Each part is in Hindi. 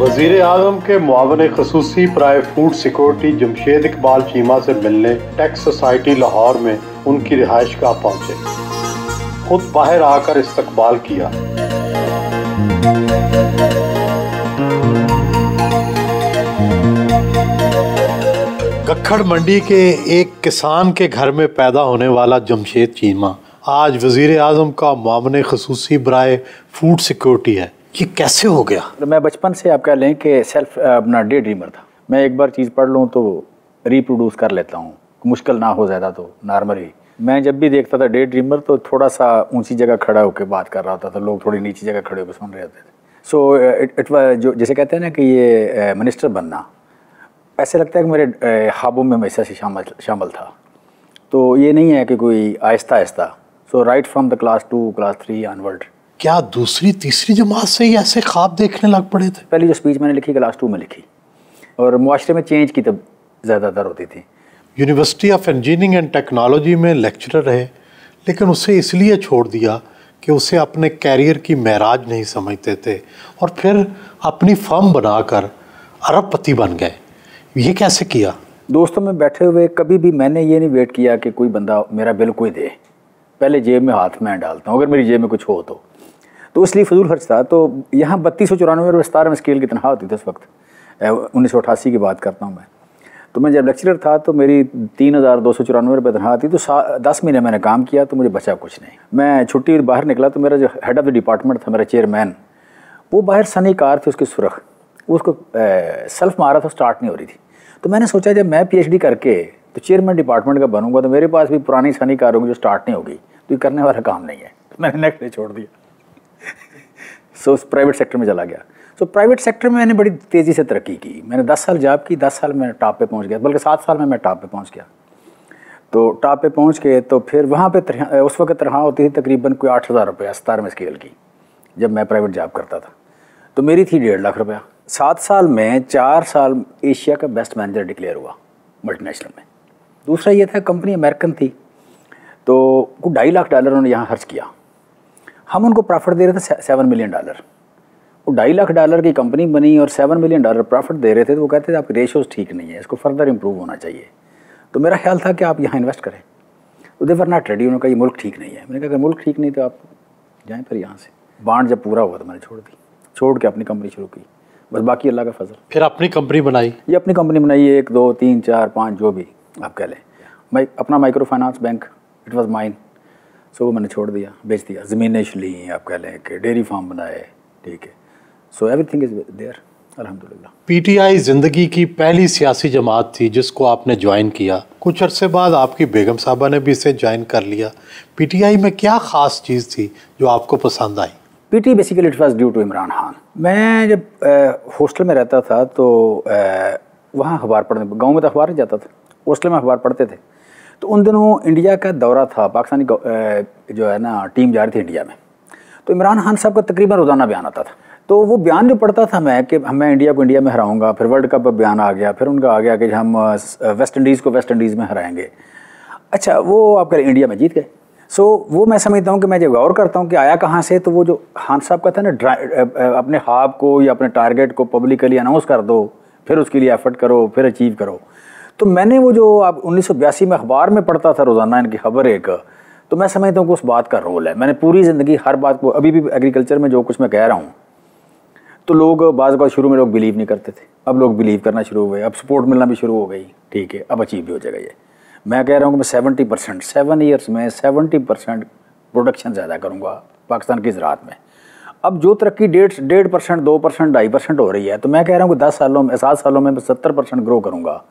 वज़ीर आज़म के मुआवन ख़ुसूसी बराए फूड सिक्योरिटी जमशेद इकबाल चीमा से मिलने टैक्स सोसाइटी लाहौर में उनकी रिहाइशगाह पहुंचे। खुद बाहर आकर इस्तकबाल किया। गक्खड़ मंडी के एक किसान के घर में पैदा होने वाला जमशेद चीमा आज वज़ीर आज़म का मुआवन ख़ुसूसी बराए फूड सिक्योरिटी है। ये कैसे हो गया? मैं बचपन से आप कह लें कि सेल्फ अपना डे ड्रीमर था। मैं एक बार चीज़ पढ़ लूँ तो रिप्रोड्यूस कर लेता हूँ, मुश्किल ना हो ज़्यादा तो नॉर्मली। मैं जब भी देखता था डे ड्रीमर तो थोड़ा सा ऊंची जगह खड़ा होकर बात कर रहा होता था, लोग थोड़ी नीची जगह खड़े होकर सुन रहे होते थे। सो इट जो जैसे कहते हैं ना कि ये मिनिस्टर बनना, ऐसे लगता है कि मेरे ख्वाबों में हमेशा से शामिल था। तो ये नहीं है कि कोई आहिस्ता आहिस्ता। So right from the class 2 class 3 onward. क्या दूसरी तीसरी जमात से ही ऐसे ख्वाब देखने लग पड़े थे? पहली जो स्पीच मैंने लिखी क्लास 2 में लिखी, और मुआशरे में चेंज की तब ज़्यादातर होती थी। University of engineering and technology में लेक्चरर रहे, लेकिन उसे इसलिए छोड़ दिया कि उसे अपने कैरियर की महराज नहीं समझते थे और फिर अपनी फर्म बनाकर अरबपति बन गए। ये कैसे किया? दोस्तों में बैठे हुए कभी भी मैंने ये नहीं वेट किया कि कोई बंदा मेरा बिल कोई दे, पहले जेब में हाथ में डालता हूँ अगर मेरी जेब में कुछ हो तो इसलिए फजूल खर्च था। तो यहाँ 3294 रुपये 17 में स्केल की तनख्वाह होती थी उस वक्त, 1988 की बात करता हूँ मैं। तो मैं जब लेक्चरर था तो मेरी 3294 रुपये तनख्वाह थी। तो 10 महीने मैंने काम किया तो मुझे बचा कुछ नहीं। मैं छुट्टी बाहर निकला तो मेरा जो हेड ऑफ़ द डिपार्टमेंट था, मेरा चेयरमैन, वो बाहर सनी कार थी उसकी सुरख, वो उसको सेल्फ मारा था, स्टार्ट नहीं हो रही थी। तो मैंने सोचा जब मैं PhD करके तो चेयरमैन डिपार्टमेंट का बनूंगा तो मेरे पास भी पुरानी सनी कार होगी जो स्टार्ट नहीं होगी, तो ये करने वाला काम नहीं है। तो मैंने नेक्स्ट डे छोड़ दिया। सो प्राइवेट सेक्टर में चला गया। सो प्राइवेट सेक्टर में मैंने बड़ी तेज़ी से तरक्की की। मैंने 10 साल जॉब की, 10 साल में टॉप पे पहुंच गया, बल्कि 7 साल में मैं टॉप पे पहुंच गया। तो टॉप पे पहुंच के तो फिर वहाँ पे उस वक्त तनख्वाह होती थी तकरीबन कोई 8000 रुपये 17 में स्केल की, जब मैं प्राइवेट जॉब करता था। तो मेरी थी 1.5 लाख रुपया। 7 साल में 4 साल एशिया का बेस्ट मैनेजर डिक्लेयर हुआ मल्टीनेशनल में। दूसरा ये था कंपनी अमेरिकन थी, तो को $2.5 लाख उन्होंने यहाँ खर्च किया। हम उनको प्रॉफिट दे रहे थे $7 मिलियन। वो $2.5 लाख की कंपनी बनी और $7 मिलियन प्रॉफिट दे रहे थे। तो वो कहते थे आपके रेशोज़ ठीक नहीं है, इसको फर्दर इंप्रूव होना चाहिए। तो मेरा ख्याल था कि आप यहाँ इन्वेस्ट करें। तो दे वर नॉट रेडी। उन्होंने कहा ये मुल्क ठीक नहीं है। मैंने कहा अगर मुल्क ठीक नहीं तो आप जाएँ फिर यहाँ से। बांड जब पूरा हुआ तो मैंने छोड़ दी, छोड़ के अपनी कंपनी शुरू की। बस बाकी अल्लाह का फजल। फिर अपनी कंपनी बनाई? ये अपनी कंपनी बनाई, 1 2 3 4 5 जो भी आप कह लें। मैं अपना microfinance bank, it was mine. So वो मैंने छोड़ दिया, बेच दिया। ज़मीनें ली, आप कह लें कि डेयरी फार्म बनाए, ठीक है। सो एवरीथिंग इज़ देयर अल्हम्दुलिल्लाह। PTI ज़िंदगी की पहली सियासी जमात थी जिसको आपने ज्वाइन किया। कुछ अरसे बाद आपकी बेगम साहबा ने भी इसे ज्वाइन कर लिया। PTI में क्या ख़ास चीज़ थी जो आपको पसंद आई? PTI basically it was due to Imran Khan. मैं जब हॉस्टल में रहता था तो वहाँ अखबार पढ़ने, गाँव में तो अखबार नहीं जाता था, हॉस्टल में अखबार पढ़ते थे। तो उन दिनों इंडिया का दौरा था, पाकिस्तानी जो है ना टीम जा रही थी इंडिया में। तो इमरान खान साहब का तकरीबन रोज़ाना बयान आता था। तो वो बयान जो पढ़ता था मैं कि मैं इंडिया को इंडिया में हराऊंगा, फिर वर्ल्ड कप बयान आ गया, फिर उनका आ गया कि हम वेस्ट इंडीज़ को वेस्ट इंडीज़ में हराएंगे। अच्छा, वो आप करें इंडिया में जीत गए। सो वो मैं समझता हूँ कि मैं जब गौर करता हूँ कि आया कहाँ से, तो वो जो खान साहब का था ना, अपने ख्वाब को या अपने टारगेट को पब्लिकली अनाउंस कर दो, फिर उसके लिए एफर्ट करो, फिर अचीव करो। तो मैंने वो जो आप 1982 में अखबार में पढ़ता था रोज़ाना इनकी खबर एक, तो मैं समझता हूँ कि उस बात का रोल है। मैंने पूरी ज़िंदगी हर बात को, अभी भी एग्रीकल्चर में जो कुछ मैं कह रहा हूँ, तो लोग बाज़ बात शुरू में लोग बिलीव नहीं करते थे, अब लोग बिलीव करना शुरू हुए, अब सपोर्ट मिलना भी शुरू हो गई, ठीक है, अब अचीव भी हो जाएगा। ये मैं कह रहा हूँ कि मैं 70% 7 ईयर्स में 70% प्रोडक्शन ज़्यादा करूँगा पाकिस्तान की ज़राअत में। अब जो तरक्की 1.5%, 2%, 2.5% हो रही है, तो मैं कह रहा हूँ कि 10 सालों में 7 सालों में 70% ग्रो करूँगा।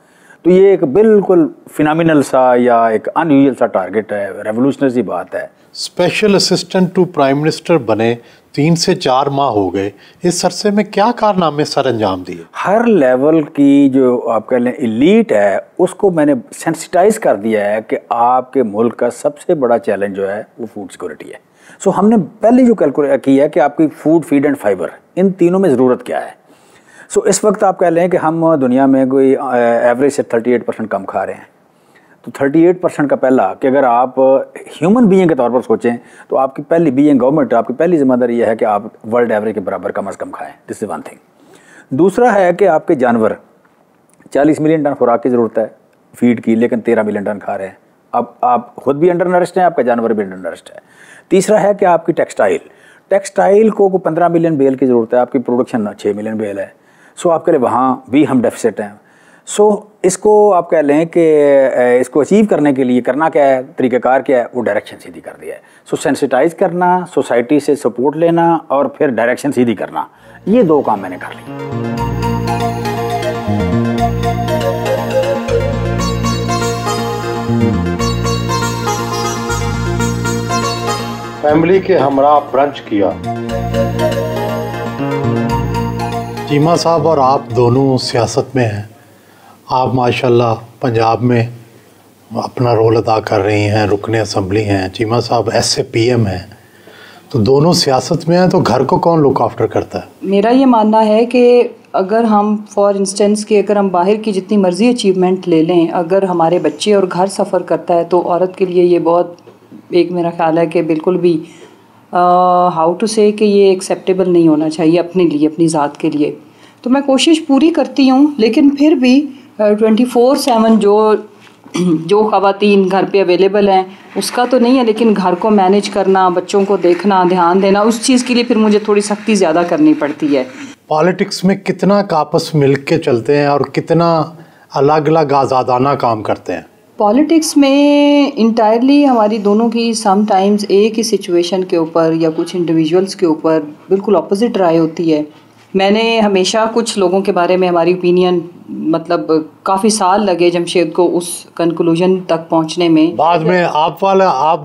तो ये एक बिल्कुल फिनोमिनल सा या एक अनयूजुअल सा टारगेट है, रेवोल्यूशनरी सी बात है। Special assistant to prime minister बने 3 से 4 माह हो गए। इस अरसे में क्या कारनामे सर अंजाम दिए? हर लेवल की जो आप कह लें एलीट है, उसको मैंने सेंसिटाइज कर दिया है कि आपके मुल्क का सबसे बड़ा चैलेंज जो है वो फूड सिक्योरिटी है। सो हमने पहले जो कैलकुलेट की है कि आपकी फूड, फीड एंड फाइबर, इन तीनों में ज़रूरत क्या है। सो इस वक्त आप कह लें कि हम दुनिया में कोई एवरेज से 38% कम खा रहे हैं। तो 38% का पहला कि अगर आप ह्यूमन बीइंग के तौर पर सोचें तो आपकी पहली बीइंग गवर्नमेंट, आपकी पहली जिम्मेदारी यह है कि आप वर्ल्ड एवरेज के बराबर कम अज़ कम खाएं। This is one thing. दूसरा है कि आपके जानवर 40 मिलियन टन खुराक की ज़रूरत है फीड की, लेकिन 13 मिलियन टन खा रहे हैं। अब आप खुद भी अंडर नरिश्ड हैं, आपका जानवर भी अंडर नरिश्ड है। तीसरा है कि आपकी टेक्सटाइल को 15 मिलियन बेल की ज़रूरत है, आपकी प्रोडक्शन 6 मिलियन बेल है। सो आपके लिए वहाँ भी हम डेफिसिट हैं। सो इसको आप कह लें कि इसको अचीव करने के लिए करना क्या है, तरीक़ाकार क्या है, वो डायरेक्शन सीधी कर दिया है। सो सेंसिटाइज करना, सोसाइटी से सपोर्ट लेना और फिर डायरेक्शन सीधी करना, ये 2 काम मैंने कर लिए। फैमिली के हमरा ब्रंच किया। चीमा साहब और आप दोनों सियासत में हैं। आप माशाल्लाह पंजाब में अपना रोल अदा कर रही हैं, रुकने असम्बली हैं। चीमा साहब SAPM हैं, तो दोनों सियासत में हैं, तो घर को कौन लुक आफ्टर करता है? मेरा ये मानना है कि अगर हम फॉर इंस्टेंस कि अगर हम बाहर की जितनी मर्ज़ी अचीवमेंट ले लें, अगर हमारे बच्चे और घर सफ़र करता है तो औरत के लिए ये बहुत एक मेरा ख्याल है कि बिल्कुल भी हाउ टू से कि ये एक्सेप्टेबल नहीं होना चाहिए अपने लिए, अपनी ज़ात के लिए। तो मैं कोशिश पूरी करती हूँ, लेकिन फिर भी 24/7 जो ख़वातीन घर पे अवेलेबल हैं उसका तो नहीं है, लेकिन घर को मैनेज करना, बच्चों को देखना, ध्यान देना, उस चीज़ के लिए फिर मुझे थोड़ी सख्ती ज़्यादा करनी पड़ती है। पॉलिटिक्स में कितना आपस मिल के चलते हैं और कितना अलग अलग आज़ादाना काम करते हैं? पॉलिटिक्स में इंटायरली हमारी दोनों की समटाइम्स एक ही सिचुएशन के ऊपर या कुछ इंडिविजुअल्स के ऊपर बिल्कुल अपोजिट राय होती है। मैंने हमेशा कुछ लोगों के बारे में हमारी ओपिनियन मतलब काफ़ी साल लगे जमशेद को उस कंक्लूजन तक पहुंचने में। बाद में आप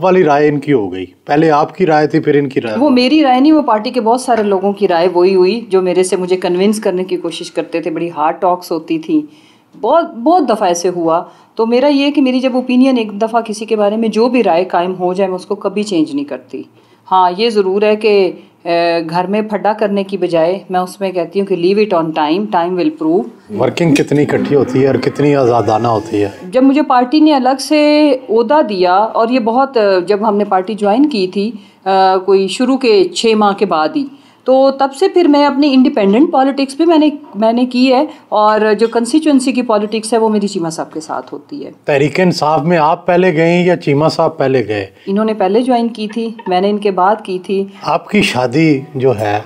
वाली राय इनकी हो गई, पहले आपकी राय थी फिर इनकी राय। वो मेरी राय नहीं, वो पार्टी के बहुत सारे लोगों की राय वही हुई जो मेरे से मुझे कन्विंस करने की कोशिश करते थे। बड़ी हार्ड टॉक्स होती थी, बहुत दफ़ा ऐसे हुआ। तो मेरा ये कि मेरी जब ओपिनियन एक दफ़ा किसी के बारे में जो भी राय कायम हो जाए, मैं उसको कभी चेंज नहीं करती। हाँ, ये ज़रूर है कि घर में फड्डा करने की बजाय मैं उसमें कहती हूँ कि leave it on time, time will prove. Working कितनी इकट्ठी होती है और कितनी आज़ादाना होती है। जब मुझे पार्टी ने अलग से ओहदा दिया, और ये बहुत जब हमने पार्टी ज्वाइन की थी कोई शुरू के 6 माह के बाद ही, तो तब से फिर मैं अपनी इंडिपेंडेंट पॉलिटिक्स भी मैंने की है, और जो कंस्टिट्यूंसी की पॉलिटिक्स है वो मेरी चीमा साहब के साथ होती है। तहरीक इंसाफ में आप पहले गए या चीमा साहब पहले गए? इन्होंने पहले ज्वाइन की थी, मैंने इनके बाद की थी। आपकी शादी जो है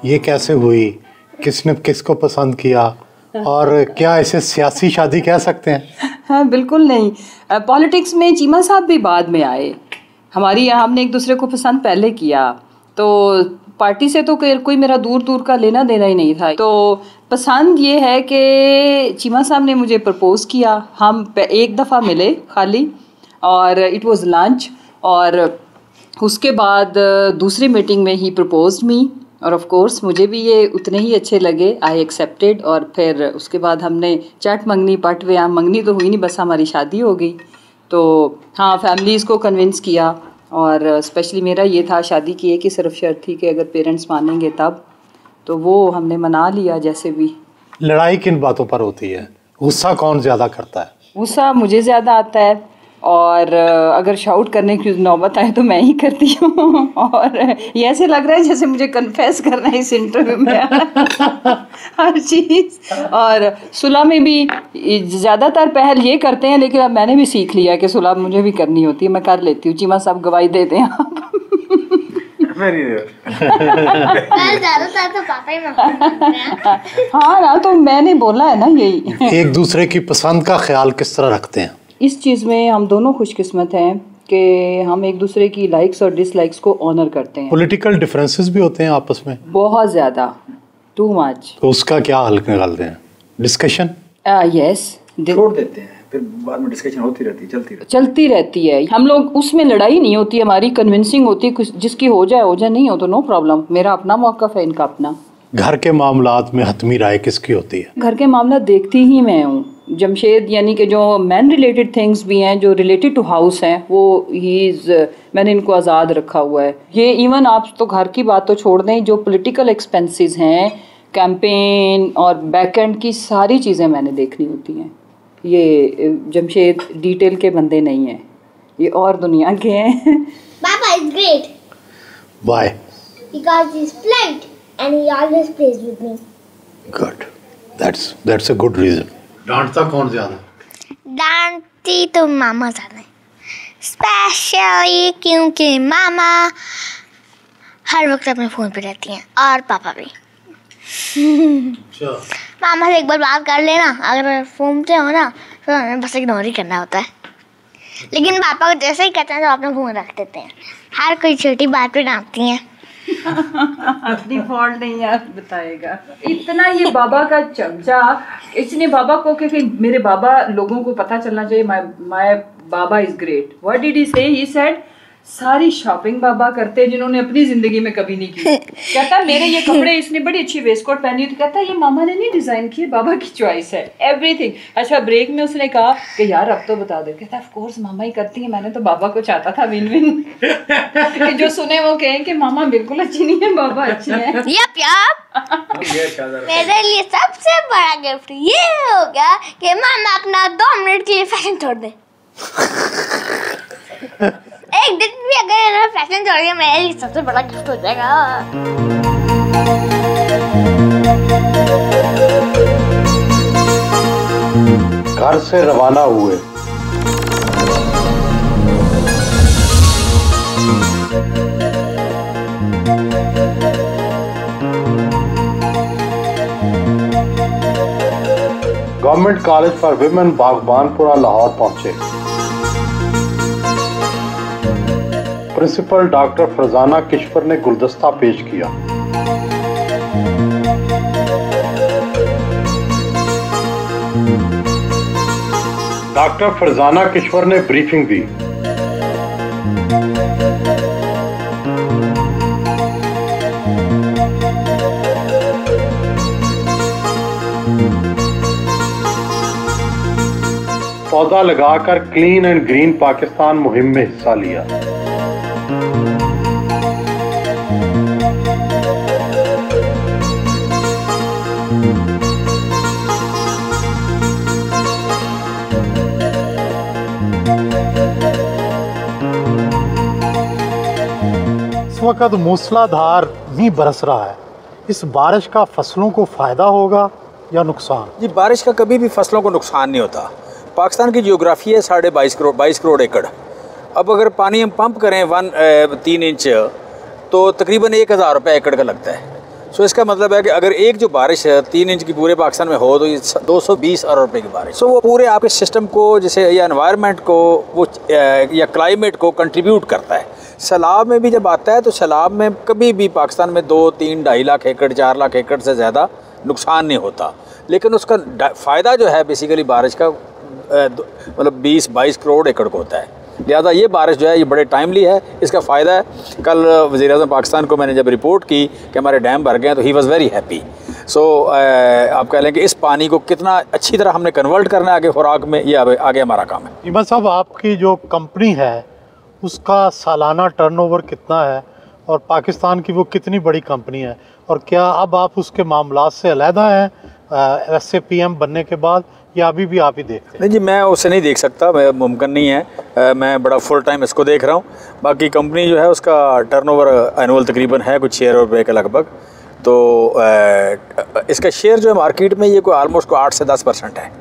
ये कैसे हुई, किसने किसको पसंद किया, और क्या इसे सियासी शादी कह सकते हैं? हाँ, बिल्कुल नहीं। पॉलिटिक्स में चीमा साहब भी बाद में आए। हमारी यहाँ हमने एक दूसरे को पसंद पहले किया, तो पार्टी से तो कोई मेरा दूर का लेना देना ही नहीं था। तो पसंद ये है कि चीमा साहब ने मुझे प्रपोज़ किया। हम एक दफ़ा मिले खाली, और इट वाज लंच, और उसके बाद दूसरी मीटिंग में ही प्रपोज्ड मी, और ऑफ कोर्स मुझे भी ये उतने ही अच्छे लगे। आई एक्सेप्टेड, और फिर उसके बाद हमने चट मंगनी पट व्याम, मंगनी तो हुई नहीं, बस हमारी शादी हो गई। तो हाँ, फैमिलीज़ को कन्विंस किया, और स्पेशली मेरा ये था शादी की एक ही सिर्फ शर्त थी कि अगर पेरेंट्स मानेंगे तब, तो वो हमने मना लिया जैसे भी। लड़ाई किन बातों पर होती है? गुस्सा कौन ज़्यादा करता है? गुस्सा मुझे ज़्यादा आता है, और अगर शाउट करने की नौबत आए तो मैं ही करती हूँ। और ये ऐसे लग रहा है जैसे मुझे कन्फेस करना है इस इंटरव्यू में हर चीज़। और सुलह में भी ज़्यादातर पहल ये करते हैं, लेकिन अब मैंने भी सीख लिया कि सुलह मुझे भी करनी होती है, मैं कर लेती हूँ। चीमा साहब गवाही देते हैं आप। ज़्यादातर तो पापा ही मांगते हैं। हाँ ना, तो मैंने बोला है ना यही। एक दूसरे की पसंद का ख्याल किस तरह रखते हैं? इस चीज़ में हम दोनों खुशकिस्मत हैं कि हम एक दूसरे की लाइक्स और डिसलाइक्स को ऑनर करते हैं। पॉलिटिकल डिफरेंसेस भी होते हैं आपस में? बहुत ज़्यादा, टू मच। तो उसका क्या हल निकालते हैं? डिस्कशन? यस, छोड़ देते हैं, फिर बाद में डिस्कशन होती रहती है, चलती रहती है। हम लोग उसमें लड़ाई नहीं होती, हमारी कन्विंसिंग होती है। जिसकी हो जाए नहीं हो तो नो प्रॉब्लम। मेरा अपना मौक़िफ़ है, इनका अपना। घर के मामलात में हतमी राय किसकी होती है? घर के मामला देखती ही मैं हूँ। जमशेद यानी कि जो मैन रिलेटेड थिंग्स भी हैं, जो रिलेटेड टू हाउस हैं, वो मैंने इनको आज़ाद रखा हुआ है। ये इवन आप तो घर की बात तो छोड़ दें, जो पॉलिटिकल एक्सपेंसेस हैं, कैंपेन और बैक एंड की सारी चीज़ें मैंने देखनी होती हैं। ये जमशेद डिटेल के बंदे नहीं हैं, ये और दुनिया के हैं। Papa is great Why? because he's polite and he always plays with me. Good. That's a good reason. डांटता कौन ज्यादा? डांटती तो मामा ज्यादा है, स्पेशली क्योंकि मामा हर वक्त अपने फ़ोन पे रहती हैं और पापा भी। मामा से एक बार बात कर लेना, अगर फ़ोन पे हो ना तो हमें बस इग्नोर ही करना होता है, लेकिन पापा को जैसे ही कहते हैं तो अपना फ़ोन रख देते हैं। हर कोई छोटी बात पे डांटती हैं। अपनी फॉल्ट नहीं यार बताएगा। इतना ये बाबा का चमचा, इसने बाबा को, क्योंकि मेरे बाबा, लोगों को पता चलना चाहिए माय बाबा is great. What did he say? He said सारी शॉपिंग बाबा करते हैं जिन्होंने अपनी जिंदगी में कभी नहीं की। कहता मेरे ये कपड़े, इसने बड़ी अच्छी वेस्ट कोट पहनी थी, कहता ये मामा ने नहीं डिजाइन किए, बाबा की चॉइस है एवरीथिंग। अच्छा ब्रेक में उसने कहा कि यार अब तो बता दो, कहता ऑफ कोर्स मामा ही करती है, मैंने तो बाबा को चाहता था विन विन कि जो सुने वो कहें कि मामा बिल्कुल अच्छी नहीं है, बाबा अच्छी है। यप मेरे लिए सबसे बड़ा गिफ्ट ये हो गया कि मामा अपना 2 मिनट के लिए फैशन छोड़ दे। एक दिन भी अगर फैशन छोड़ दिया मेरे लिए सबसे बड़ा गिफ्ट हो जाएगा। घर से रवाना हुए। Government college for women Baghbanpura Lahore पहुंचे। प्रिंसिपल डॉक्टर फरजाना किश्वर ने गुलदस्ता पेश किया। डॉक्टर फरजाना किश्वर ने ब्रीफिंग दी। पौधा लगाकर क्लीन एंड ग्रीन पाकिस्तान मुहिम में हिस्सा लिया। इस वक्त मूसलाधार मींह बरस रहा है। इस बारिश का फसलों को फायदा होगा या नुकसान? जी, बारिश का कभी भी फसलों को नुकसान नहीं होता। पाकिस्तान की जियोग्राफी है 22 करोड़ एकड़। अब अगर पानी हम पंप करें 3 इंच तो तकरीबन 1000 रुपये एकड़ का लगता है। सो इसका मतलब है कि अगर एक जो बारिश है 3 इंच की पूरे पाकिस्तान में हो तो ये 220 अरब रुपये की बारिश। सो वो पूरे आपके सिस्टम को, जैसे या एनवायरनमेंट को वो या क्लाइमेट को कंट्रीब्यूट करता है। सैलाब में भी जब आता है तो सैलाब में कभी भी पाकिस्तान में 2, 3, 2.5 लाख एकड़ 4 लाख एकड़ से ज़्यादा नुकसान नहीं होता, लेकिन उसका फ़ायदा जो है बेसिकली बारिश का मतलब 20-22 करोड़ एकड़ को होता है। लिहाजा ये बारिश जो है ये बड़े टाइमली है, इसका फ़ायदा है। कल वज़ीर-ए-आज़म पाकिस्तान को मैंने जब रिपोर्ट की कि हमारे डैम भर गए हैं तो ही वाज़ वेरी हैप्पी। सो आप कह लें कि इस पानी को कितना अच्छी तरह हमने कन्वर्ट करना है आगे खुराक में, ये आगे हमारा काम है। इमन साहब, आपकी जो कंपनी है उसका सालाना टर्नओवर कितना है और पाकिस्तान की वो कितनी बड़ी कंपनी है, और क्या अब आप उसके मामलात से अलहदा हैं SAPM बनने के बाद, या अभी भी आप ही देखते हैं? नहीं जी, मैं उसे नहीं देख सकता, मैं मुमकिन नहीं है। मैं बड़ा फुल टाइम इसको देख रहा हूँ। बाकी कंपनी जो है उसका टर्नओवर एनुअल तकरीबन है कुछ 6 अरब रुपये के लगभग। तो इसका शेयर जो है मार्केट में ये कोई आलमोस्ट 8 से 10% है।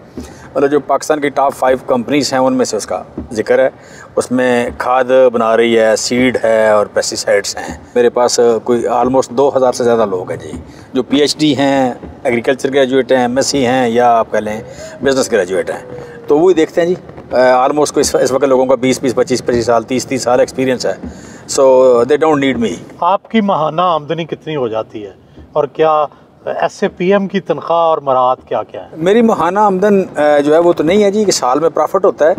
मतलब जो पाकिस्तान की टॉप 5 कंपनीज़ हैं उनमें से उसका जिक्र है। उसमें खाद बना रही है, सीड है और पेस्टिसाइड्स हैं। मेरे पास कोई आलमोस्ट 2000 से ज़्यादा लोग हैं जी, जो PhD हैं, एग्रीकल्चर ग्रेजुएट हैं, MSc हैं, या आप कह लें बिज़नेस ग्रेजुएट हैं। तो वही देखते हैं जी। आलमोस्ट को इस वक्त लोगों का 20 25 साल 30 साल एक्सपीरियंस है। सो दे डोंट नीड मी। आपकी माहाना आमदनी कितनी हो जाती है और क्या SAPM की तनख्वाह और मराहत क्या क्या है? मेरी माहाना आमदन जो है वो तो नहीं है जी कि साल में प्रॉफिट होता है।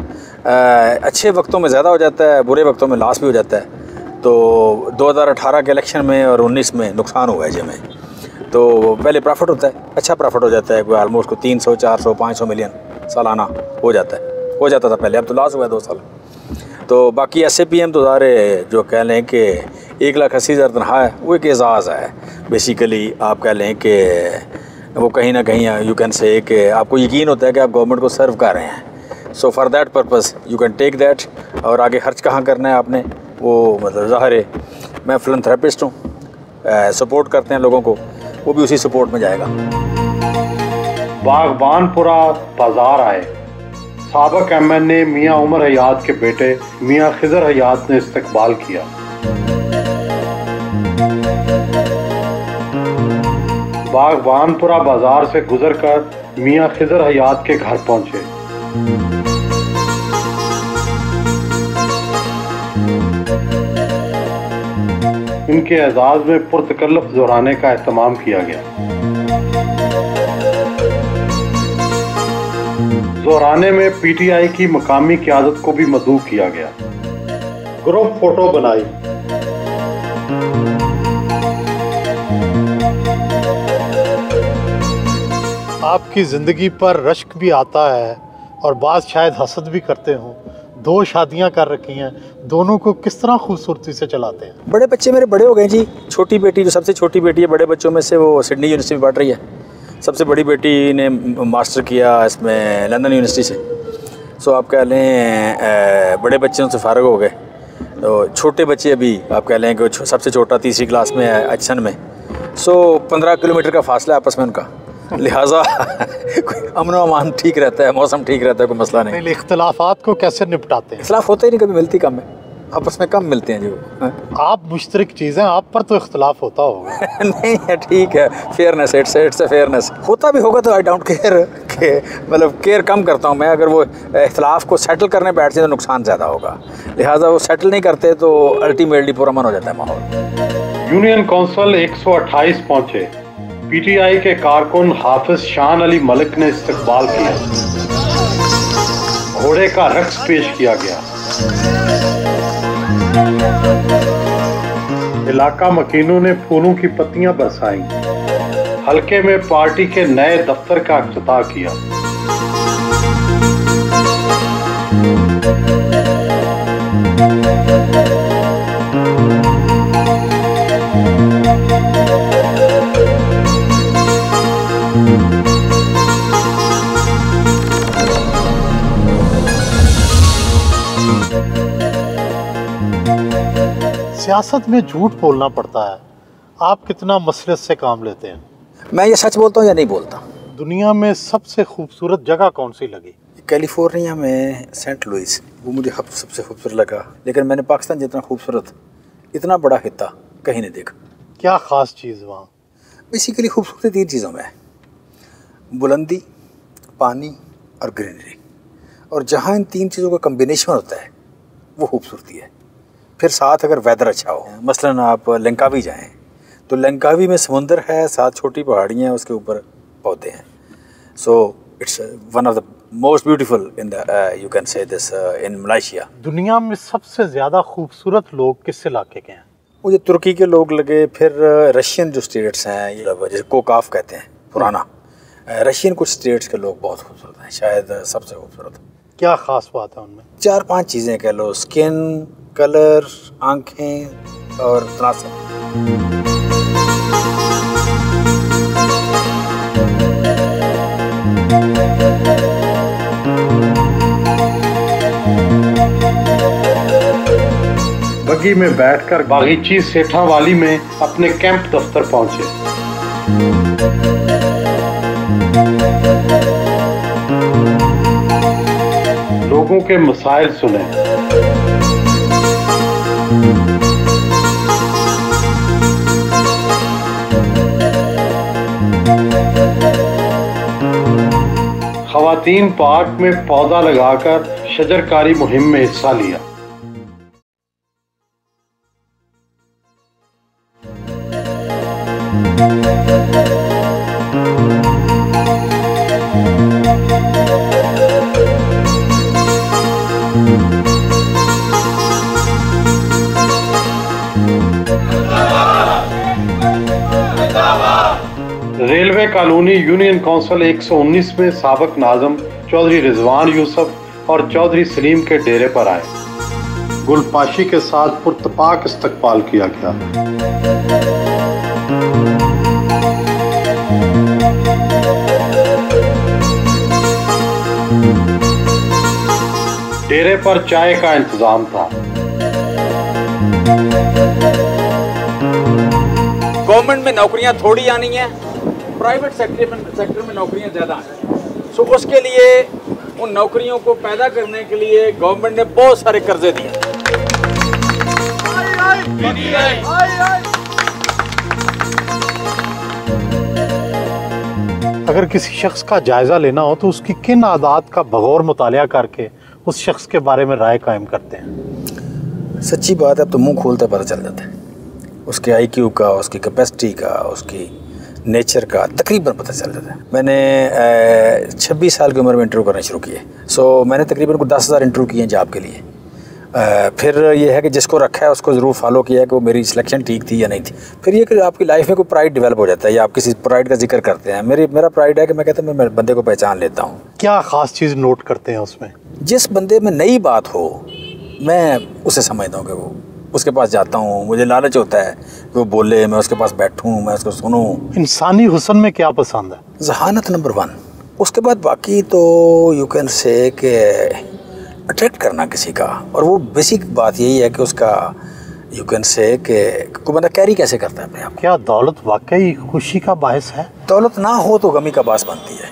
अच्छे वक्तों में ज़्यादा हो जाता है, बुरे वक्तों में लॉस भी हो जाता है। तो 2018 के इलेक्शन में और 19 में नुकसान हुआ है जी हमें। तो पहले प्रॉफिट होता है, अच्छा प्रॉफिट हो जाता है, कोई आलमोस्ट को 300 400 500 मिलियन सालाना हो जाता है, हो जाता था पहले। अब तो लॉस हुआ है 2 साल। तो बाकी SAPM तो सारे जो कह लें कि 1,80,000 तनख्वाह है, वो एक एजाज़ है बेसिकली। आप कह लें कि वो कहीं ना कहीं यू कैन से कि आपको यकीन होता है कि आप गवर्नमेंट को सर्व कर रहे हैं। So for that purpose you can take that. और आगे खर्च कहाँ करना है आपने, वो मतलब ज़ाहिर है मैं फिलंथेरेपिस्ट हूँ, सपोर्ट करते हैं लोगों को, वो भी उसी सपोर्ट में जाएगा। बागबानपुरा बाजार आए। साबिक MNA मियाँ उमर हयात के बेटे मियाँ खिजर हयात ने इस्तकबाल किया। बागबानपुरा बाजार से गुजरकर मियाँ खिजर हयात के घर पहुंचे। उनके एजाज में पुरतकल्लफ जोराने का एहतमाम किया गया। जोराने में PTI की मकामी क़यादत को भी मदऊ किया गया। ग्रुप फोटो बनाई। आपकी ज़िंदगी पर रश्क भी आता है और बात शायद हसद भी करते हों। 2 शादियां कर रखी हैं, दोनों को किस तरह खूबसूरती से चलाते हैं? बड़े बच्चे मेरे बड़े हो गए जी। छोटी बेटी जो सबसे छोटी बेटी है बड़े बच्चों में से, वो सिडनी यूनिवर्सिटी में पढ़ रही है। सबसे बड़ी बेटी ने मास्टर किया इसमें लंदन यूनिवर्सिटी से। सो आप कह लें बड़े बच्चों से फ़ारग हो गए। तो छोटे बच्चे अभी आप कह लें कि सबसे छोटा 3री क्लास में है अच्छन में। सो 15 किलोमीटर का फासला है आपस में उनका, लिहाजा अमन व अमान ठीक रहता है, मौसम ठीक रहता है, कोई मसला नहीं। इख्तलाफात को कैसे निपटाते हैं? इख्तलाफ होते ही नहीं, कभी मिलती कम है, आपस में कम मिलते हैं जो। आप मुश्तरक चीज़ें, आप पर तो इख्तलाफ होता होगा। नहीं है, ठीक है, फेयरनेस, इट्स ए फेयरनेस। होता भी होगा तो आई डोंट केयर, के मतलब केयर कम करता हूँ मैं। अगर वो इख्तलाफ को सेटल करने बैठते तो नुकसान ज़्यादा होगा, लिहाजा वो सेटल नहीं करते तो अल्टीमेटली पुरअमन हो जाता है माहौल। यूनियन कौंसिल 128 पहुँचे। PTI के कारकुन हाफिज शान अली मलिक ने इस्तकबाल किया। घोड़े का रक्स पेश किया गया। इलाका मकीनों ने फूलों की पत्तियां बरसाई। हल्के में पार्टी के नए दफ्तर का इफ्तिताह किया। सियासत में झूठ बोलना पड़ता है। आप कितना मसरत से काम लेते हैं? मैं ये सच बोलता हूँ या नहीं बोलता? दुनिया में सबसे खूबसूरत जगह कौन सी लगी? कैलिफोर्निया में सेंट लुइस, वो मुझे सबसे खूबसूरत लगा। लेकिन मैंने पाकिस्तान जितना खूबसूरत, इतना बड़ा खिता कहीं नहीं देखा। क्या ख़ास चीज़ वहाँ? बेसिकली खूबसूरती 3 चीज़ों में है, बुलंदी, पानी और ग्रीनरी। और जहाँ इन 3 चीज़ों का कम्बिनेशन होता है वो खूबसूरती है। फिर साथ अगर वेदर अच्छा हो, मसलन आप लंकावी जाएं तो लंकावी में समुंदर है, साथ छोटी पहाड़ियाँ, उसके ऊपर पौधे हैं। So it's one of the most beautiful in the you can say this in Malaysia. दुनिया में सबसे ज़्यादा खूबसूरत लोग किस इलाके के हैं? मुझे तुर्की के लोग लगे, फिर रशियन जो स्टेट्स हैं, जैसे कोकाफ कहते हैं पुराना, रशियन कुछ स्टेट्स के लोग बहुत खूबसूरत हैं, शायद सबसे खूबसूरत। क्या ख़ास बात है उनमें? 4-5 चीज़ें कह लो, स्किन, कलर, आँखें और तनासब। बग्गी में बैठकर बागीची सेठा वाली में अपने कैंप दफ्तर पहुंचे। लोगों के मसाइल सुने। ख़वातीन पार्क में पौधा लगाकर शजरकारी मुहिम में हिस्सा लिया। रेलवे कॉलोनी यूनियन कौंसिल 119 में साबिक नाज़िम चौधरी रिजवान यूसुफ और चौधरी सलीम के डेरे पर आए। गुलपाशी के साथ पुरतपाक इस्तकबाल किया गया। पर चाय का इंतजाम था। गवर्नमेंट में नौकरियां थोड़ी आनी हैं, प्राइवेट सेक्टर में नौकरियां ज़्यादा हैं। सो उसके लिए उन नौकरियों को पैदा करने के लिए गवर्नमेंट ने बहुत सारे कर्जे दिए। अगर किसी शख्स का जायज़ा लेना हो तो उसकी किन आदात का बगौर मुतालिया करके उस शख्स के बारे में राय कायम करते हैं? सच्ची बात है, अब तो मुंह खोलते पता चल जाता है उसके IQ का, उसकी कैपेसिटी का, उसकी नेचर का तकरीबन पता चल जाता है। मैंने 26 साल की उम्र में इंटरव्यू करना शुरू किए। सो मैंने तकरीबन 10,000 इंटरव्यू किए हैं जॉब के लिए। फिर ये है कि जिसको रखा है उसको ज़रूर फॉलो किया है कि वो मेरी सिलेक्शन ठीक थी या नहीं थी। फिर ये कि आपकी लाइफ में कोई प्राइड डेवलप हो जाता है या आप किसी प्राइड का जिक्र करते हैं। मेरा प्राइड है कि मैं कहता हूँ मैं बंदे को पहचान लेता हूँ। क्या ख़ास चीज़ नोट करते हैं उसमें? जिस बंदे में नई बात हो मैं उसे समझता हूँ कि वो उसके पास जाता हूँ, मुझे लालच होता है कि वो बोले, मैं उसके पास बैठूँ, मैं उसको सुनूँ। इंसानी हुस्न में क्या पसंद है? जहानत नंबर 1। उसके बाद बाकी तो यू कैन से कि अट्रैक्ट करना किसी का, और वो बेसिक बात यही है कि उसका यू कैन से कि कोई बंदा कैरी कैसे करता है अपने आप। क्या दौलत वाकई खुशी का बायस है? दौलत ना हो तो गमी का बायस बनती है,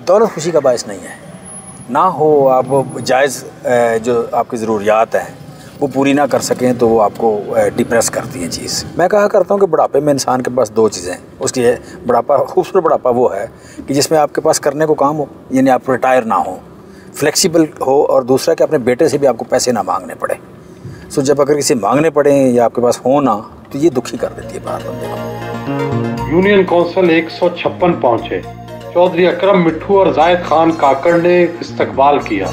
दौलत खुशी का बायस नहीं है। ना हो आप जायज़ जो आपकी ज़रूरियात हैं वो पूरी ना कर सकें तो वो आपको डिप्रेस करती हैं चीज़। मैं कहा करता हूँ कि बुढ़ापे में इंसान के पास 2 चीज़ें हैं। उसकी बुढ़ापा, खूबसूरत बुढ़ापा वो है कि जिसमें आपके पास करने को काम हो, यानी आप रिटायर ना हो, फ्लेक्सिबल हो, और दूसरा कि अपने बेटे से भी आपको पैसे ना मांगने पड़े। सो जब अगर किसी मांगने पड़े या आपके पास हो ना, तो ये दुखी कर देती है बाहर बंदे को। यूनियन काउंसिल 156 पहुंचे। चौधरी अकरम मिट्ठू और जायद खान काकड़ ने इस्तकबाल किया।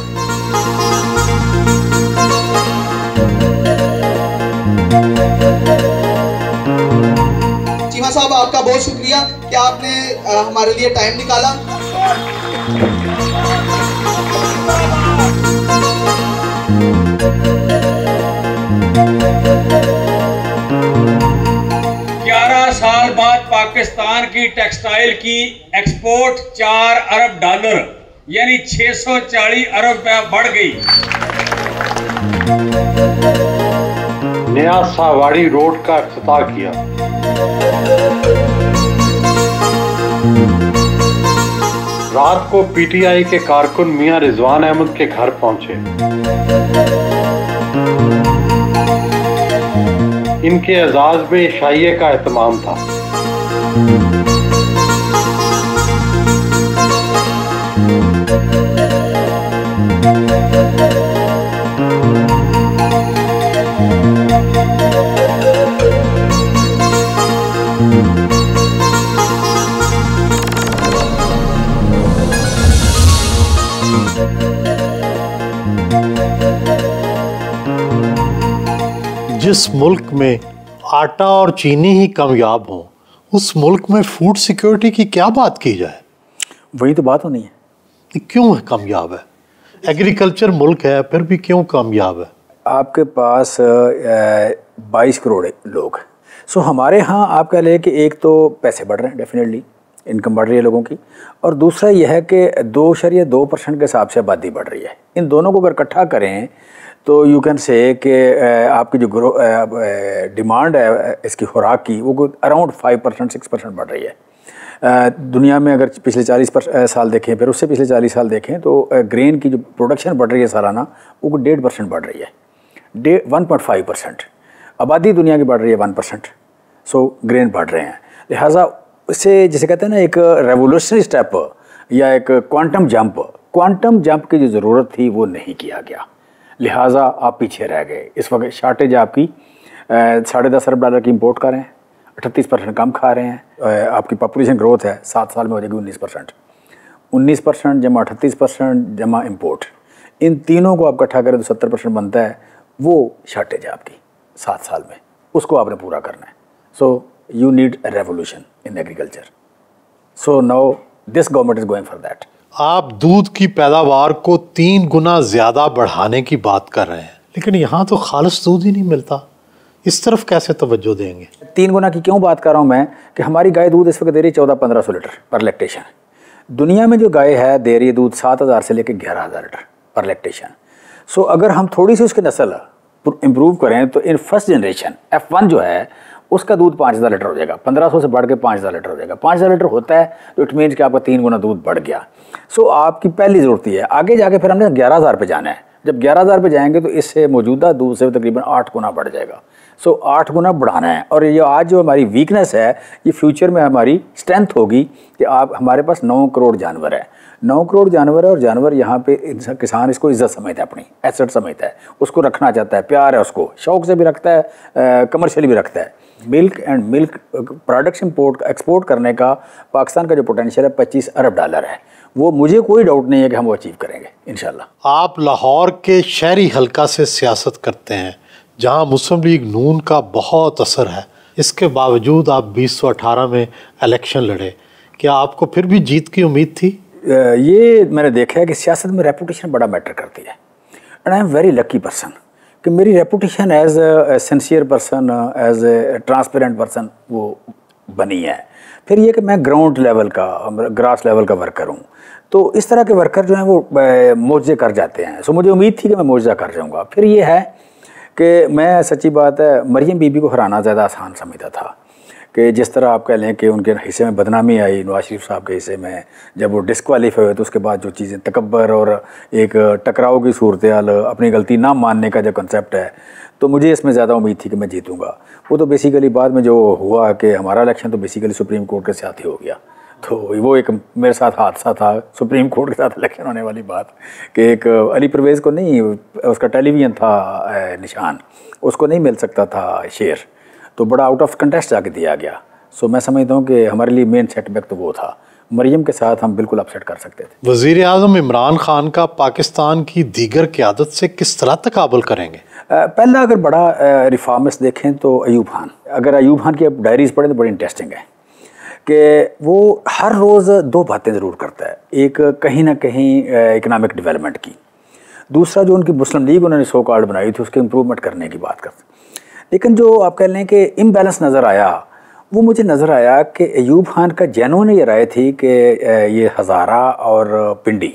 चीमा साहब, आपका बहुत शुक्रिया कि आपने हमारे लिए टाइम निकाला। 11 साल बाद पाकिस्तान की टेक्सटाइल की एक्सपोर्ट $4 अरब यानी 640 अरब रुपया बढ़ गई। नया सावाड़ी रोड का इफ्तिताह किया। रात को PTI के कारकुन मियां रिजवान अहमद के घर पहुंचे। इनके एजाज में शाइए का एहतमाम था। जिस मुल्क में आटा और चीनी ही कामयाब हों, उस मुल्क में फूड सिक्योरिटी की क्या बात की जाए? वही तो बात होनी है। ये क्यों है कामयाब है? एग्रीकल्चर मुल्क है, फिर भी क्यों कामयाब है? आपके पास 22 करोड़ लोग। सो हमारे यहाँ आप कह लें कि एक तो पैसे बढ़ रहे हैं, डेफिनेटली इनकम बढ़ रही है लोगों की, और दूसरा यह है कि 2.2% के हिसाब से आबादी बढ़ रही है। इन दोनों को अगर इकट्ठा करें तो यू कैन से कि आपकी जो डिमांड है इसकी खुराक की, वो अराउंड 5% 6% बढ़ रही है। दुनिया में अगर पिछले 40 साल देखें, फिर उससे पिछले 40 साल देखें, तो ग्रेन की जो प्रोडक्शन बढ़ रही है सालाना, वो 1.5% बढ़ रही है। 1.5%। आबादी दुनिया की बढ़ रही है 1%। सो ग्रेन बढ़ रहे हैं। लिहाजा इससे जिसे कहते हैं ना, एक रेवोल्यूशनरी स्टेप या एक क्वांटम जंप की जो ज़रूरत थी वो नहीं किया गया। लिहाजा आप पीछे रह गए। इस वक्त शार्टेज आपकी $10.5 अरब की इंपोर्ट कर रहे हैं, 38% कम खा रहे हैं। आपकी पॉपुलेशन ग्रोथ है 7 साल में हो जाएगी 19%। 19% जमा 38% जमा इंपोर्ट, इन तीनों को आप इकट्ठा करें तो 70% बनता है। वो शार्टेज है आपकी 7 साल में, उसको आपने पूरा करना है। So you need a revolution in agriculture. So now this government is going for that. आप दूध की पैदावार को 3 गुना ज़्यादा बढ़ाने की बात कर रहे हैं, लेकिन यहाँ तो खालिस दूध ही नहीं मिलता। इस तरफ कैसे तवज्जो देंगे? 3 गुना की क्यों बात कर रहा हूँ मैं, कि हमारी गाय दूध इस वक्त दे रही है 1400-1500 लीटर पर लैक्टेशन। दुनिया में जो गाय है दे रही है दूध 7000 से लेकर 11000 लीटर पर लैक्टेशन। सो अगर हम थोड़ी सी उसकी नस्ल इम्प्रूव करें तो इन फर्स्ट जनरेशन F1 जो है उसका दूध 5000 लीटर हो जाएगा, 1500 से बढ़ के 5000 लीटर हो जाएगा। 5000 लीटर होता है तो इट मीन्स कि आपका 3 गुना दूध बढ़ गया। सो आपकी पहली ज़रूरत है, आगे जाके फिर हमने 11000 पे जाना है। जब 11000 पे जाएंगे तो इससे मौजूदा दूध से तकरीबन 8 गुना बढ़ जाएगा। सो 8 गुना बढ़ाना है। और ये आज जो हमारी वीकनेस है ये फ्यूचर में हमारी स्ट्रेंथ होगी कि आप हमारे पास 9 करोड़ जानवर है, 9 करोड़ जानवर है। और जानवर यहाँ पे किसान इसको इज्जत समझता है, अपनी एसेट समझता है, उसको रखना चाहता है, प्यार है उसको, शौक से भी रखता है, कमर्शियली भी रखता है। Milk and milk products import export करने का पाकिस्तान का जो पोटेंशियल है 25 अरब डॉलर है। वो मुझे कोई डाउट नहीं है कि हम वो अचीव करेंगे इंशाल्लाह। आप लाहौर के शहरी हलका से सियासत करते हैं जहां मुस्लिम लीग नून का बहुत असर है, इसके बावजूद आप 2018 में इलेक्शन लड़े, क्या आपको फिर भी जीत की उम्मीद थी? ये मैंने देखा है कि सियासत में रेपुटेशन बड़ा मैटर करती है। And I am very lucky person कि मेरी reputation as a sincere person, as a transparent person वो बनी है। फिर ये कि मैं ग्राउंड लेवल का, ग्रास लेवल का वर्कर हूँ, तो इस तरह के वर्कर जो हैं वो मोर्चे कर जाते हैं। सो मुझे उम्मीद थी कि मैं मोर्चा कर जाऊँगा। फिर ये है कि मैं सच्ची बात है मरियम बीबी को हराना ज़्यादा आसान समझता था कि जिस तरह आप कह लें कि उनके हिस्से में बदनामी आई, नवाज शरीफ साहब के हिस्से में जब वो डिस्क्वालीफाई हुए तो उसके बाद जो चीज़ें तकब्बर और एक टकराव की सूरत हाल, अपनी गलती ना मानने का जो कंसेप्ट है, तो मुझे इसमें ज़्यादा उम्मीद थी कि मैं जीतूँगा। वो तो बेसिकली बाद में जो हुआ कि हमारा इलेक्शन तो बेसिकली सुप्रीम कोर्ट के साथ ही हो गया। तो वो एक मेरे साथ हादसा था, सुप्रीम कोर्ट के साथ इलेक्शन होने वाली बात कि एक अली परवेज़ को नहीं, उसका टेलीविज़न था निशान, उसको नहीं मिल सकता था शेयर, तो बड़ा आउट ऑफ कंटेस्ट जाके दिया गया। सो मैं समझता हूँ कि हमारे लिए मेन सेटबैक तो वो था। मरियम के साथ हम बिल्कुल अपसेट कर सकते थे। वज़ीर आज़म इमरान खान का पाकिस्तान की दीगर क़यादत से किस तरह तकाबुल करेंगे? पहला अगर बड़ा रिफॉर्मिस्ट देखें तो अयूब खान, अगर अयूब खान की आप डायरीज़ पढ़ें तो बड़ी इंटरेस्टिंग है कि वो हर रोज़ 2 बातें ज़रूर करता है। एक कहीं ना कहीं इकनॉमिक डेवलपमेंट की, दूसरा जो उनकी मुस्लिम लीग उन्होंने सो कार्ड बनाई थी उसके इम्प्रूवमेंट करने की बात करते। लेकिन जो आप कह लें कि इम्बैलेंस नज़र आया, वो मुझे नज़र आया कि अयूब खान का जेन्युइन ये राय थी कि ये हज़ारा और पिंडी,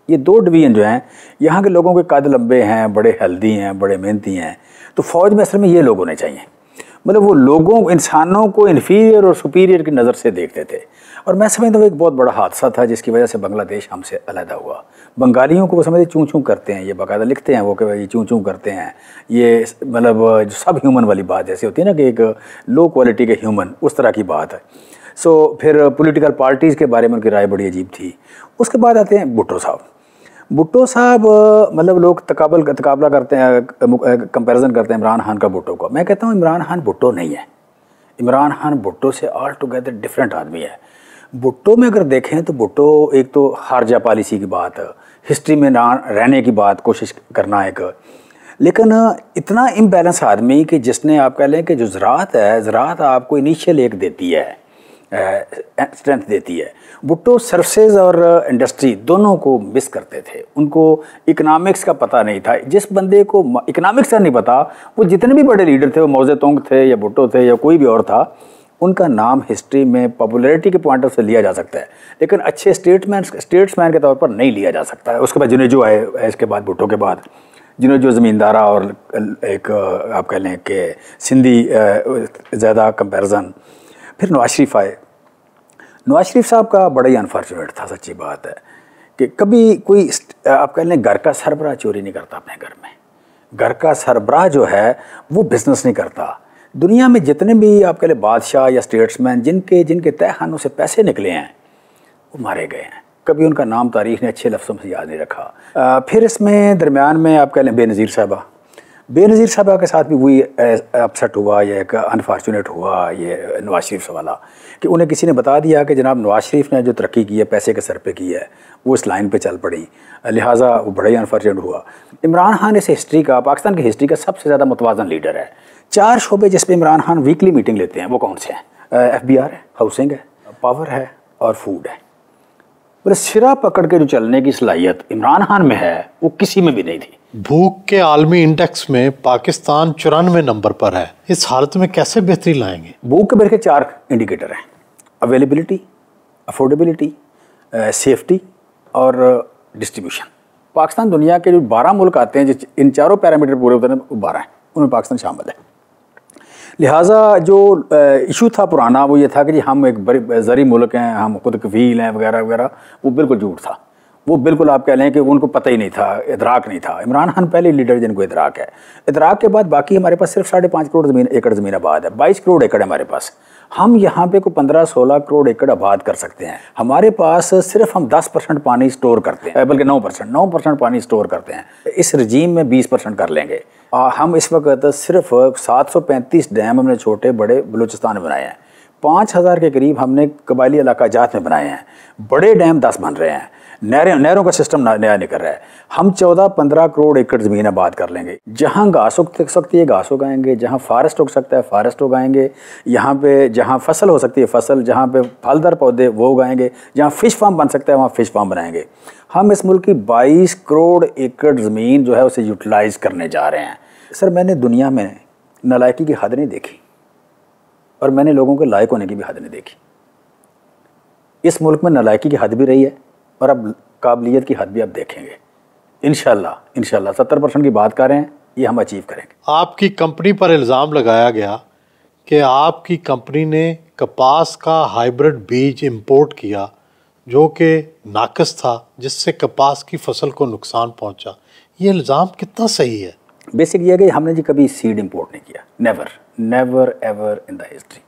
ये 2 डिवीज़न जो हैं, यहाँ के लोगों के कद लंबे हैं, बड़े हेल्दी हैं, बड़े मेहनती हैं, तो फ़ौज में असल में ये लोग होने चाहिए। मतलब वो लोगों, इंसानों को इन्फीरियर और सुपीरियर की नज़र से देखते थे। और मैं समझता हूँ एक बहुत बड़ा हादसा था जिसकी वजह से बांग्लादेश हमसे अलहदा हुआ। बंगालियों को वो समझते चूँ चूँ करते हैं, ये बाकायदा लिखते हैं वो कि ये चूँ चूँ करते हैं, ये मतलब जो सब ह्यूमन वाली बात जैसे होती है ना कि एक लो क्वालिटी के ह्यूमन, उस तरह की बात है। सो फिर पॉलिटिकल पार्टीज़ के बारे में उनकी राय बड़ी अजीब थी। उसके बाद आते हैं भुट्टो साहब। भुट्टो साहब मतलब लोग तकाबला करते हैं, कंपैरिजन करते हैं इमरान खान का भुट्टो को। मैं कहता हूँ इमरान खान भुट्टो नहीं है, इमरान खान भुट्टो से ऑल टुगेदर डिफरेंट आदमी है। भुट्टो में अगर देखें तो भुट्टो एक तो खारजा पॉलिसी की बात, हिस्ट्री में ना रहने की बात, कोशिश करना एक, लेकिन इतना इम्बैलेंस आदमी कि जिसने आप कह लें कि जो ज़राअत है, ज़राअत आपको इनिशियल एक देती है, स्ट्रेंथ देती है। भुट्टो सर्विसेज और इंडस्ट्री दोनों को मिस करते थे, उनको इकनॉमिक्स का पता नहीं था। जिस बंदे को इकनॉमिक्स का नहीं पता, वो जितने भी बड़े लीडर थे, वो मौजे तोंग थे या भुट्टो थे या कोई भी और था, उनका नाम हिस्ट्री में पॉपुलैरिटी के पॉइंट ऑफ से लिया जा सकता है, लेकिन अच्छे स्टेट्समैन के तौर पर नहीं लिया जा सकता है। उसके बाद जुनेजो आए, इसके बाद भुट्टो के बाद जुनेजो ज़मींदारा और एक आप कह लें कि सिंधी ज़्यादा कंपैरिजन। फिर नवाज शरीफ आए। नवाज शरीफ साहब का बड़ा ही अनफॉर्चुनेट था, सच्ची बात है कि कभी कोई आप कह लें घर का सरबराह चोरी नहीं करता अपने घर में। घर का सरबराह जो है वो बिज़नेस नहीं करता। दुनिया में जितने भी आप कह लें बादशाह या स्टेट्समैन जिनके तय खानों से पैसे निकले हैं वो मारे गए हैं, कभी उनका नाम तारीख़ ने अच्छे लफ्ज़ों से याद नहीं रखा। फिर इसमें दरमियान में आप कह लें बेनज़ीर साहबा के साथ भी वही अपसेट हुआ या एक अनफॉर्चुनेट हुआ ये नवाज शरीफ वाला कि उन्हें किसी ने बता दिया कि जनाब नवाज शरीफ ने जो तरक्की की है पैसे के सर पे की है, वो इस लाइन पे चल पड़ी, लिहाजा वो बड़ा ही अनफॉर्चुनेट हुआ। इमरान खान इस हिस्ट्री का, पाकिस्तान की हिस्ट्री का सबसे ज़्यादा मुतवाज़न लीडर है। 4 शोबे जिस पे इमरान खान वीकली मीटिंग लेते हैं वो कौन से हैं? FBR है, हाउसिंग है, पावर है और फूड है। मतलब सिरा पकड़ के जो चलने की सलाहियत इमरान खान में है वो किसी में भी नहीं थी। भूख के आलमी इंडेक्स में पाकिस्तान 94 नंबर पर है। इस हालत में कैसे बेहतरी लाएंगे? भूख के मेरे 4 इंडिकेटर हैं: अवेलेबिलिटी, अफोर्डेबिलिटी, सेफ्टी और डिस्ट्रीब्यूशन। पाकिस्तान दुनिया के जो 12 मुल्क आते हैं, जो इन चारों पैरामीटर पूरे होते हैं, वो 12 हैं, उनमें पाकिस्तान शामिल है। लिहाजा जो इशू था पुराना वो ये था कि जी हम एक बड़ी ज़री मुल्क हैं, हम खुद कफील हैं वगैरह वगैरह, वो बिल्कुल झूठ था। वो बिल्कुल आप कह लें कि उनको पता ही नहीं था, इदराक नहीं था। इमरान खान पहले लीडर जिनको इदराक है। इदराक के बाद बाकी हमारे पास सिर्फ 5.5 करोड़ एकड़ ज़मीन आबाद है, 22 करोड़ एकड़ है हमारे पास। हम यहाँ पे कोई 15-16 करोड़ एकड़ आबाद कर सकते हैं। हमारे पास सिर्फ हम 10% पानी स्टोर करते हैं, बल्कि 9% पानी स्टोर करते हैं। इस रजीम में 20% कर लेंगे। हम इस वक्त सिर्फ 735 डैम हमने छोटे बड़े बलूचिस्तान में बनाए हैं, 5000 के करीब हमने कबायली इलाका जात में बनाए हैं, बड़े डैम 10 बन रहे हैं, नहरों का सिस्टम नया निकल रहा है। हम 14-15 करोड़ एकड़ ज़मीन आबाद कर लेंगे। जहाँ घास उग सकती है घास उगाएंगे, जहाँ फॉरेस्ट उग सकता है फॉरेस्ट उगाएंगे, यहाँ पे जहाँ फसल हो सकती है फसल, जहाँ पे फलदार पौधे वो उगाएंगे, जहाँ फ़िश फार्म बन सकता है वहाँ फ़िश फार्म बनाएंगे। हम इस मुल्क की 22 करोड़ एकड़ ज़मीन जो है उसे यूटिलाइज़ करने जा रहे हैं। सर मैंने दुनिया में नालायकी की हद नहीं देखी और मैंने लोगों के लायक होने की भी हद नहीं देखी। इस मुल्क में नालायकी की हद भी रही है और अब काबिलियत की हद भी आप देखेंगे। इंशाल्लाह 70% की बात कर रहे हैं, ये हम अचीव करेंगे। आपकी कंपनी पर इल्ज़ाम लगाया गया कि आपकी कंपनी ने कपास का हाइब्रिड बीज इंपोर्ट किया जो कि नाक़िस था, जिससे कपास की फसल को नुकसान पहुंचा। ये इल्ज़ाम कितना सही है? बेसिक ये है कि हमने जी कभी सीड इंपोर्ट नहीं किया, never ever in the history.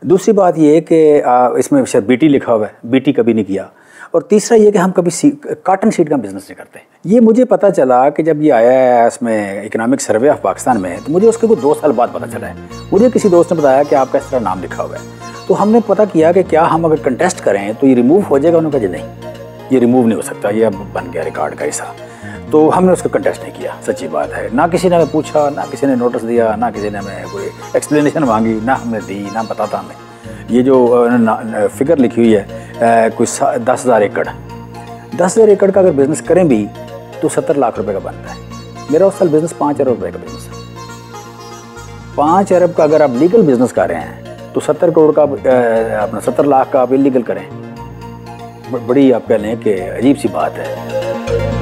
दूसरी बात ये है कि इसमें शायद बीटी लिखा हुआ है, बीटी कभी नहीं किया। और तीसरा ये कि हम कभी कॉटन सीड का बिज़नेस नहीं करते। ये मुझे पता चला कि जब ये आया है इसमें इकोनॉमिक सर्वे ऑफ पाकिस्तान में, तो मुझे उसके कुछ 2 साल बाद पता चला है। मुझे किसी दोस्त ने बताया कि आपका इस तरह नाम लिखा हुआ है। तो हमने पता किया कि क्या हम अगर कंटेस्ट करें तो ये रिमूव हो जाएगा। उन्होंने कहा जी नहीं, ये रिमूव नहीं हो सकता, ये अब बन गया रिकॉर्ड का हिस्सा। तो हमने उसका कंटेस्ट नहीं किया, सच्ची बात है। ना किसी ने हमें पूछा, ना किसी ने नोटिस दिया, ना किसी ने हमें कोई एक्सप्लेनेशन मांगी, ना हमने दी, ना पता था हमें। ये जो फिगर लिखी हुई है कोई 10,000 एकड़, 10,000 एकड़ का अगर बिज़नेस करें भी तो 70 लाख रुपए का बनता है। मेरा उस साल बिज़नेस 5 अरब रुपए का बिज़नेस है। 5 अरब का अगर आप लीगल बिज़नेस कर रहे हैं तो 70 करोड़ का अपना 70 लाख का आप इलीगल करें, बड़ी आप कह लें कि अजीब सी बात है।